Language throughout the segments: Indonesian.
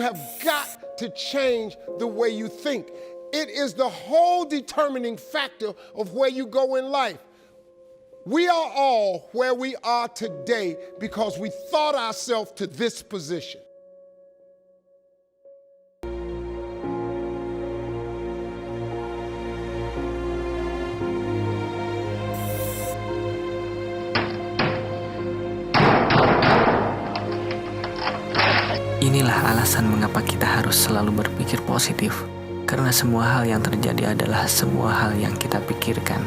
have got to change the way you think. It is the whole determining factor of where you go in life. We are all where we are today because we thought ourselves to this position. Inilah alasan mengapa kita harus selalu berpikir positif, karena semua hal yang terjadi adalah semua hal yang kita pikirkan.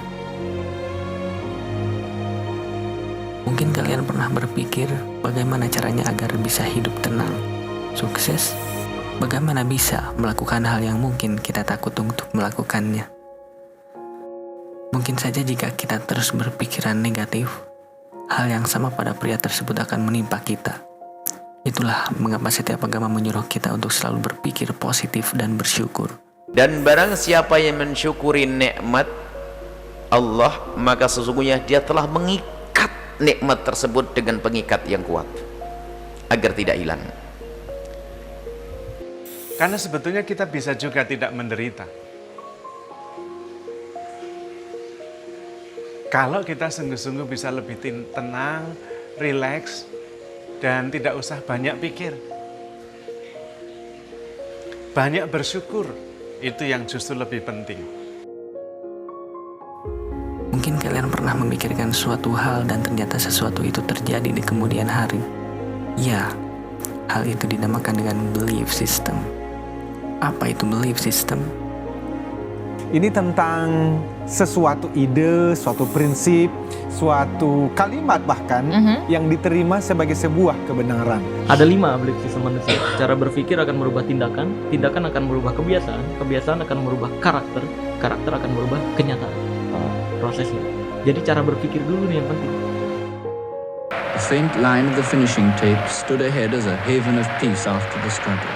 Mungkin kalian pernah berpikir bagaimana caranya agar bisa hidup tenang, sukses, bagaimana bisa melakukan hal yang mungkin kita takut untuk melakukannya. Mungkin saja jika kita terus berpikiran negatif, hal yang sama pada pria tersebut akan menimpa kita. Itulah mengapa setiap agama menyuruh kita untuk selalu berpikir positif dan bersyukur. Dan barang siapa yang mensyukuri nikmat Allah, maka sesungguhnya dia telah mengikat nikmat tersebut dengan pengikat yang kuat agar tidak hilang. Karena sebetulnya kita bisa juga tidak menderita. Kalau kita sungguh-sungguh bisa lebih tenang, rileks, dan tidak usah banyak pikir. Banyak bersyukur, itu yang justru lebih penting. Mungkin kalian pernah memikirkan suatu hal dan ternyata sesuatu itu terjadi di kemudian hari. Ya, hal itu dinamakan dengan belief system. Apa itu belief system? Ini tentang sesuatu ide, suatu prinsip, suatu kalimat bahkan yang diterima sebagai sebuah kebenaran. Ada 5 belief system manusia. Cara berpikir akan merubah tindakan, tindakan akan merubah kebiasaan, kebiasaan akan merubah karakter, karakter akan merubah kenyataan. Prosesnya. Jadi cara berpikir dulu nih yang penting. The faint line of the finishing tape stood ahead as a haven of peace after the struggle.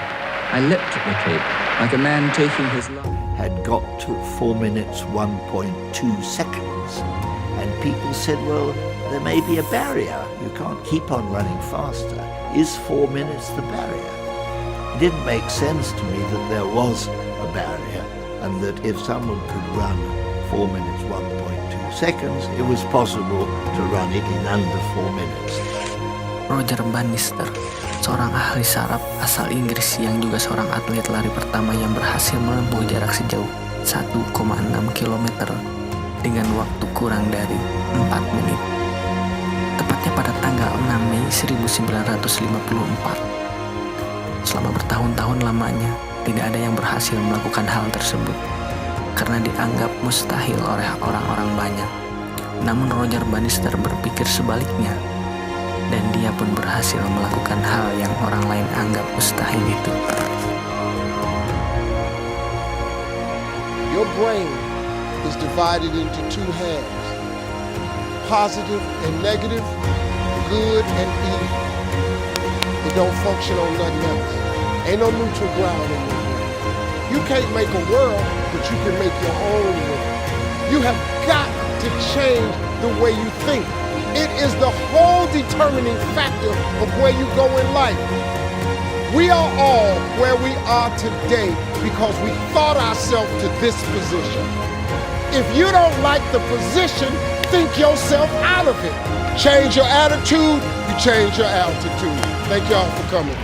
I leapt at the tape like a man taking his life. Had got to 4 minutes 1.2 seconds, and people said, well, there may be a barrier. You can't keep on running faster. Is 4 minutes the barrier? It didn't make sense to me that there was a barrier, and that if someone could run 4 minutes 1.2 seconds, it was possible to run it in under 4 minutes. Roger Bannister, seorang ahli saraf asal Inggris yang juga seorang atlet lari pertama yang berhasil menempuh jarak sejauh 1,6 km dengan waktu kurang dari 4 menit. Tepatnya pada tanggal 6 Mei 1954. Selama bertahun-tahun lamanya, tidak ada yang berhasil melakukan hal tersebut karena dianggap mustahil oleh orang-orang banyak. Namun Roger Bannister berpikir sebaliknya, dan dia pun berhasil melakukan hal yang orang lain anggap mustahil itu. Your brain is divided into 2 halves, positive and negative, good and evil. It don't function on nothing else. Ain't no neutral ground in your brain. You can't make a world, but you can make your own world. You have got to change the way you think. It is the whole determining factor of where you go in life. We are all where we are today because we thought ourselves to this position. If you don't like the position, think yourself out of it. Change your attitude, you change your altitude. Thank y'all for coming.